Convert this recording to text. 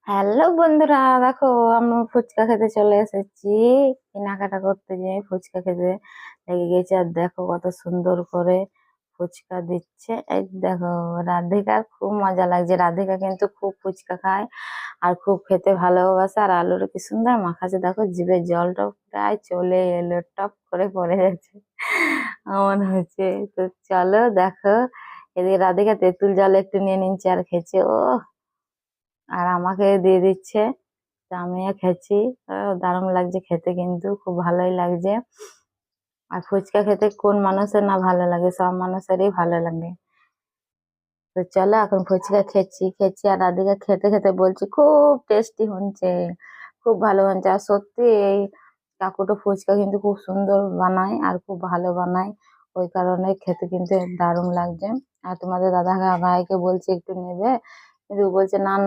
Hello বন্ধুরা, দেখো আমরা ফুচকা খেতে চলে এসেছি। কেনাকাটা করতে যেয়ে ফুচকা খেতে লেগে গেছে। আর দেখো কত সুন্দর করে ফুচকা দিচ্ছে। এই দেখো, রাধিকার খুব মজা লাগছে। রাধিকা কিন্তু খুব ফুচকা খায় আর খুব খেতে ভালোবাসে। আর আলুর কি সুন্দর মাখাছে, দেখো জিভে জলটা প্রায় চলে এলো, টপ করে পড়ে যাচ্ছে এমন হয়েছে। তো চলো দেখো, এদিকে রাধিকা তেঁতুল জল একটু নিয়ে নিচ্ছে আর খেছে। ও, আর আমাকে দিয়ে দিচ্ছে। তো আমিও খেয়েছি। দারুণ লাগছে খেতে, কিন্তু খুব ভালোই লাগছে। আর ফুচকা খেতে কোন মানুষের না ভালো লাগে, সব মানুষেরই ভালো লাগে। তো চলো এখন ফুচকা খেয়েছি খেয়েছি আর রাধিকা খেতে খেতে বলছি খুব টেস্টি হচ্ছে, খুব ভালো হচ্ছে। আর সত্যি এই কাকুটো ফুচকা কিন্তু খুব সুন্দর বানায় আর খুব ভালো বানায়। ওই কারণে খেতে কিন্তু দারুণ লাগছে। আর তোমাদের দাদা ভাইকে বলছি একটু নেবে, কিন্তু ও বলছে না না,